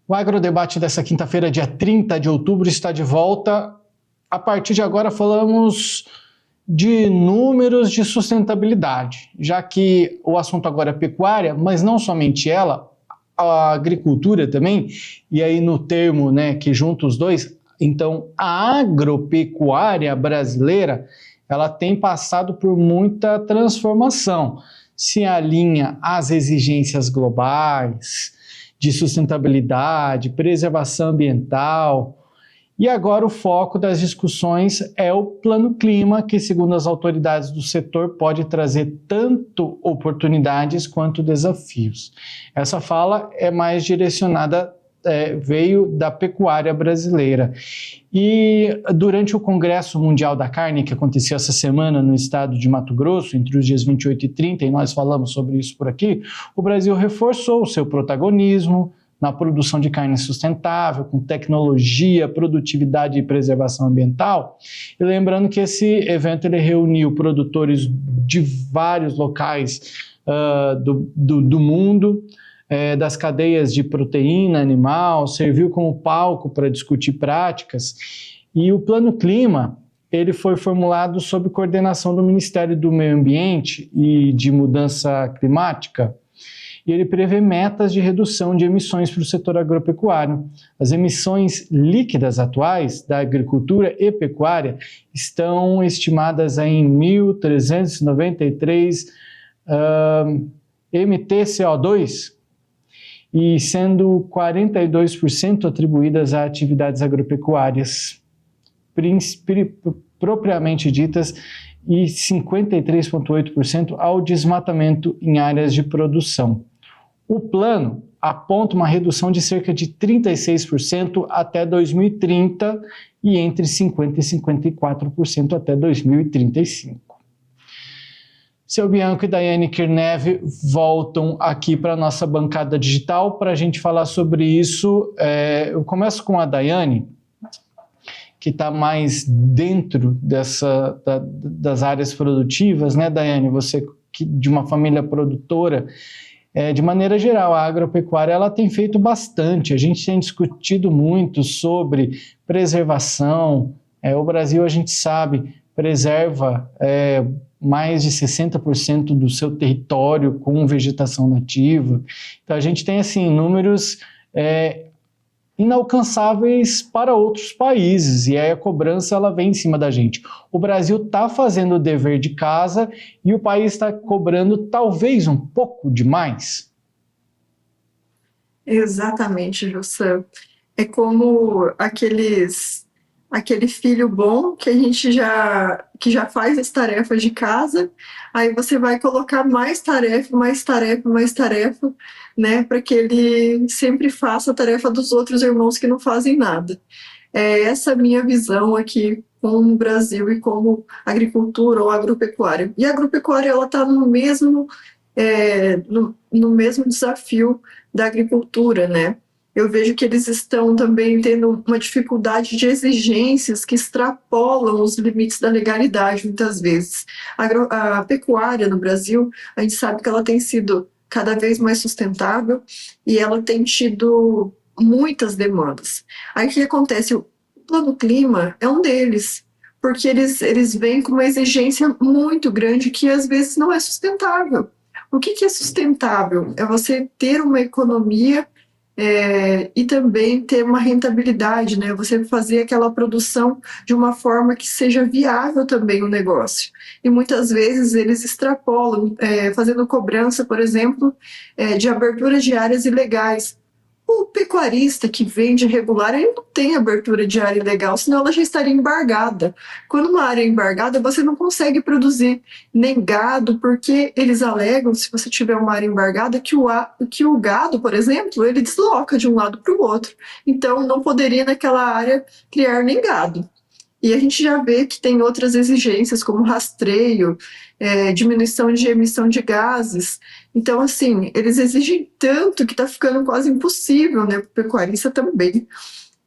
O Agrodebate dessa quinta-feira, dia 30 de outubro, está de volta. A partir de agora falamos de números de sustentabilidade, já que o assunto agora é pecuária, mas não somente ela, a agricultura também, e aí no termo, né, que junta os dois, então a agropecuária brasileira, ela tem passado por muita transformação, se alinha às exigências globais de sustentabilidade, preservação ambiental. E agora o foco das discussões é o Plano Clima, que, segundo as autoridades do setor, pode trazer tanto oportunidades quanto desafios. Essa fala é mais direcionada, veio da pecuária brasileira. E durante o Congresso Mundial da Carne, que aconteceu essa semana no estado de Mato Grosso, entre os dias 28 e 30, e nós falamos sobre isso por aqui, o Brasil reforçou o seu protagonismo na produção de carne sustentável, com tecnologia, produtividade e preservação ambiental. E lembrando que esse evento ele reuniu produtores de vários locais do mundo, das cadeias de proteína animal, serviu como palco para discutir práticas. E o Plano Clima, ele foi formulado sob coordenação do Ministério do Meio Ambiente e de Mudança Climática, e ele prevê metas de redução de emissões para o setor agropecuário. As emissões líquidas atuais da agricultura e pecuária estão estimadas em 1.393 MTCO2, e sendo 42% atribuídas a atividades agropecuárias propriamente ditas, e 53,8% ao desmatamento em áreas de produção. O plano aponta uma redução de cerca de 36% até 2030 e entre 50% e 54% até 2035. Seu Bianco e Daiane Kirnev voltam aqui para a nossa bancada digital para a gente falar sobre isso. Eu começo com a Daiane, que está mais dentro das áreas produtivas, né, Daiane? Você que de uma família produtora, de maneira geral, a agropecuária ela tem feito bastante. A gente tem discutido muito sobre preservação. O Brasil, a gente sabe, preserva mais de 60% do seu território com vegetação nativa. Então, a gente tem assim, números inalcançáveis para outros países, e aí a cobrança ela vem em cima da gente. O Brasil está fazendo o dever de casa e o país está cobrando talvez um pouco demais. Exatamente, José. É como aquele filho bom que a gente que já faz as tarefas de casa, aí você vai colocar mais tarefa, né, para que ele sempre faça a tarefa dos outros irmãos que não fazem nada. É essa a minha visão aqui com o Brasil e como agricultura ou agropecuária. E a agropecuária ela está no mesmo desafio da agricultura, né? Eu vejo que eles estão também tendo uma dificuldade de exigências que extrapolam os limites da legalidade, muitas vezes. A pecuária no Brasil, a gente sabe que ela tem sido cada vez mais sustentável e ela tem tido muitas demandas. Aí o que acontece? O Plano Clima é um deles, porque eles vêm com uma exigência muito grande que às vezes não é sustentável. O que é sustentável? É você ter uma economia e também ter uma rentabilidade, né? Você fazer aquela produção de uma forma que seja viável também o negócio. E muitas vezes eles extrapolam, fazendo cobrança, por exemplo, de abertura de áreas ilegais. O pecuarista que vende regular, ele não tem abertura de área ilegal, senão ela já estaria embargada. Quando uma área é embargada, você não consegue produzir nem gado, porque eles alegam, se você tiver uma área embargada, que o gado, por exemplo, ele desloca de um lado para o outro. Então, não poderia naquela área criar nem gado. E a gente já vê que tem outras exigências, como rastreio, diminuição de emissão de gases. Então, assim, eles exigem tanto que está ficando quase impossível, né, para o pecuarista também.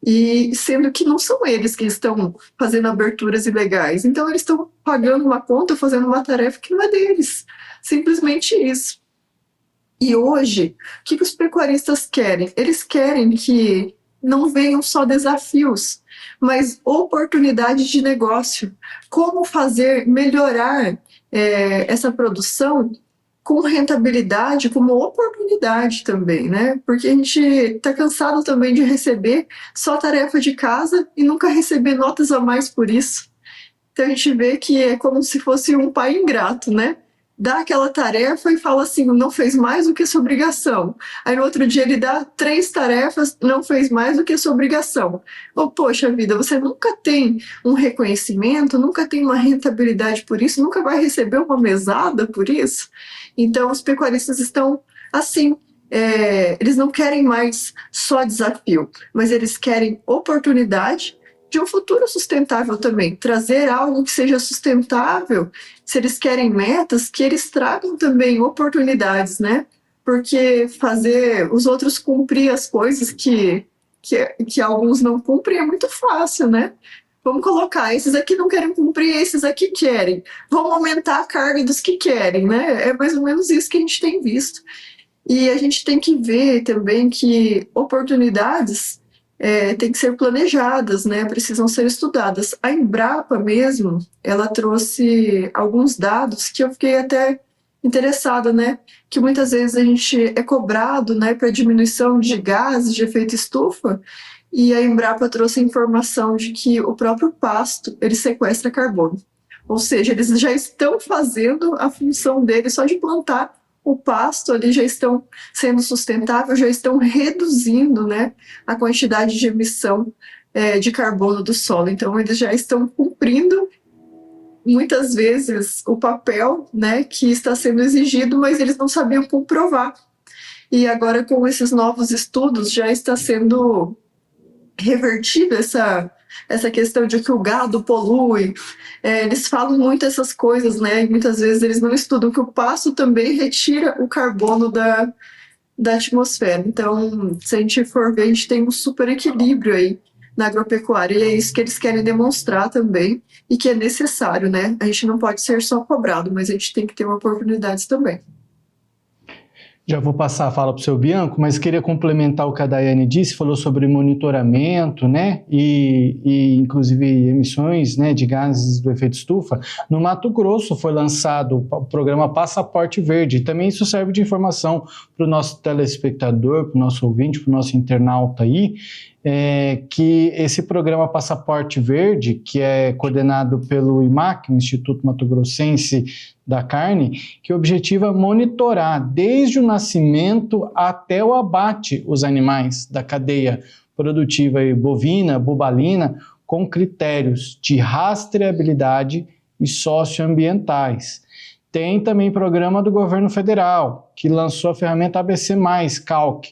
E sendo que não são eles que estão fazendo aberturas ilegais. Então, eles estão pagando uma conta, fazendo uma tarefa que não é deles. Simplesmente isso. E hoje, o que os pecuaristas querem? Eles querem que não venham só desafios, mas oportunidades de negócio. Como fazer melhorar essa produção com rentabilidade, como oportunidade também, né? Porque a gente está cansado também de receber só tarefa de casa e nunca receber notas a mais por isso. Então a gente vê que é como se fosse um pai ingrato, né? Dá aquela tarefa e fala assim, não fez mais do que sua obrigação. Aí no outro dia ele dá 3 tarefas, não fez mais do que sua obrigação. Oh, poxa vida, você nunca tem um reconhecimento, nunca tem uma rentabilidade por isso, nunca vai receber uma mesada por isso. Então os pecuaristas estão assim, eles não querem mais só desafio, mas eles querem oportunidade de um futuro sustentável também, trazer algo que seja sustentável. Se eles querem metas, que eles tragam também oportunidades, né? Porque fazer os outros cumprir as coisas que alguns não cumprem é muito fácil, né? Vamos colocar, esses aqui não querem cumprir, esses aqui querem. Vamos aumentar a carga dos que querem, né? É mais ou menos isso que a gente tem visto. E a gente tem que ver também que oportunidades têm que ser planejadas, né? Precisam ser estudadas. A Embrapa mesmo, ela trouxe alguns dados que eu fiquei até interessada, né? Que muitas vezes a gente é cobrado, né, para diminuição de gases de efeito estufa, e a Embrapa trouxe a informação de que o próprio pasto, ele sequestra carbono. Ou seja, eles já estão fazendo a função deles só de plantar o pasto, ali já estão sendo sustentáveis, já estão reduzindo, né, a quantidade de emissão de carbono do solo. Então, eles já estão cumprindo, muitas vezes, o papel, né, que está sendo exigido, mas eles não sabiam comprovar. E agora, com esses novos estudos, já está sendo revertida essa questão de que o gado polui. Eles falam muito essas coisas, né? E muitas vezes eles não estudam que o pasto também retira o carbono da atmosfera. Então, se a gente for ver, a gente tem um super equilíbrio aí na agropecuária, e é isso que eles querem demonstrar também, e que é necessário, né? A gente não pode ser só cobrado, mas a gente tem que ter oportunidades também. Já vou passar a fala para o seu Bianco, mas queria complementar o que a Daiane disse, falou sobre monitoramento, né, e inclusive emissões, né, de gases do efeito estufa. No Mato Grosso foi lançado o programa Passaporte Verde, e também isso serve de informação para o nosso telespectador, para o nosso ouvinte, para o nosso internauta aí, que esse programa Passaporte Verde, que é coordenado pelo IMAC, o Instituto Mato Grossense da Carne, que objetiva monitorar desde o nascimento até o abate os animais da cadeia produtiva bovina, bobalina, com critérios de rastreabilidade e socioambientais. Tem também programa do governo federal, que lançou a ferramenta ABC+, Calc,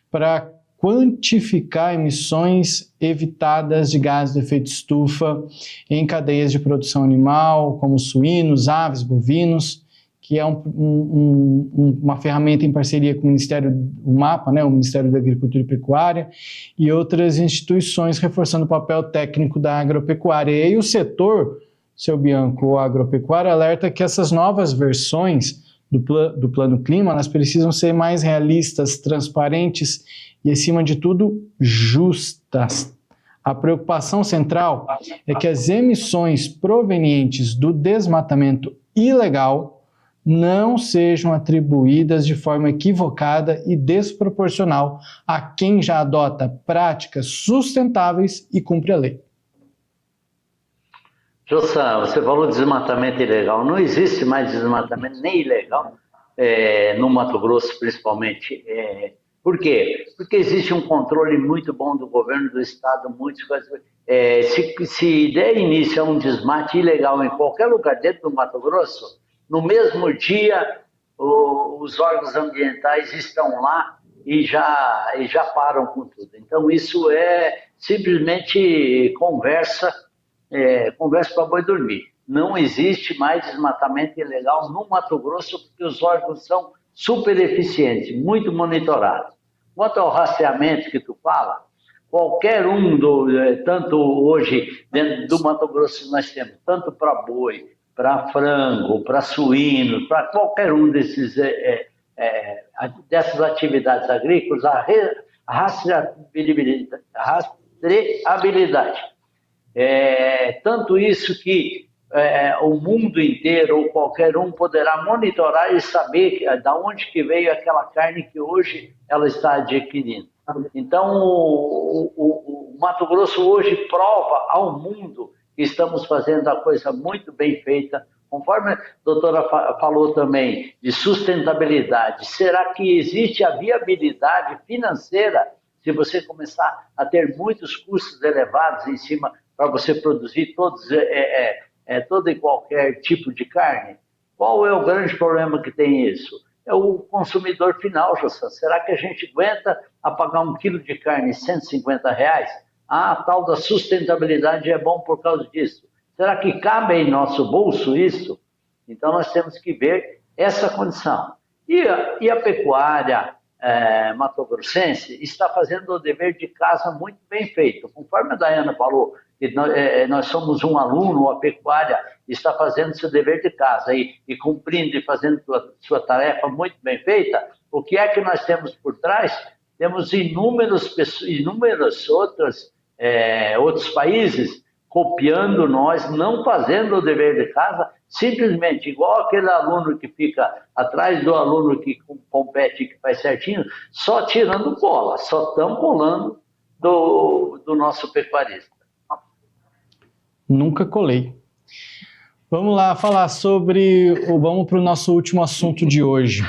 para quantificar emissões evitadas de gases de efeito estufa em cadeias de produção animal, como suínos, aves, bovinos, que é uma ferramenta em parceria com o Ministério, o MAPA, né, o Ministério da Agricultura e Pecuária, e outras instituições reforçando o papel técnico da agropecuária. E aí o setor, seu Bianco, o agropecuário, alerta que essas novas versões do Plano Clima, elas precisam ser mais realistas, transparentes e, acima de tudo, justas. A preocupação central é que as emissões provenientes do desmatamento ilegal não sejam atribuídas de forma equivocada e desproporcional a quem já adota práticas sustentáveis e cumpre a lei. Jossa, você falou de desmatamento ilegal. Não existe mais desmatamento nem ilegal no Mato Grosso, principalmente. Por quê? Porque existe um controle muito bom do governo do estado, muitas coisas. Se der início a um desmate ilegal em qualquer lugar dentro do Mato Grosso, no mesmo dia os órgãos ambientais estão lá e já param com tudo. Então isso é simplesmente conversa para boi dormir. Não existe mais desmatamento ilegal no Mato Grosso porque os órgãos são super eficientes, muito monitorados. Quanto ao rastreamento que tu fala, qualquer tanto hoje dentro do Mato Grosso nós temos, tanto para boi, para frango, para suíno, para qualquer um desses dessas atividades agrícolas, a rastreabilidade. Tanto isso que o mundo inteiro ou qualquer um poderá monitorar e saber de onde que veio aquela carne que hoje ela está adquirindo. Então, o Mato Grosso hoje prova ao mundo que estamos fazendo a coisa muito bem feita, conforme a doutora falou também, de sustentabilidade. Será que existe a viabilidade financeira se você começar a ter muitos custos elevados em cima para você produzir todo e qualquer tipo de carne? Qual é o grande problema que tem isso? É o consumidor final, José. Será que a gente aguenta a pagar um quilo de carne R$ 150? A tal da sustentabilidade é bom por causa disso. Será que cabe em nosso bolso isso? Então nós temos que ver essa condição. E a pecuária matogrossense está fazendo o dever de casa muito bem feito. Conforme a Daiana falou, que nós somos um aluno, a pecuária está fazendo seu dever de casa e cumprindo e fazendo sua tarefa muito bem feita. O que é que nós temos por trás? Temos inúmeros outros países copiando nós, não fazendo o dever de casa, simplesmente igual aquele aluno que fica atrás do aluno que compete, que faz certinho, só tirando cola, só estão colando do nosso pecuarista. Nunca colei. Vamos lá falar vamos para o nosso último assunto de hoje.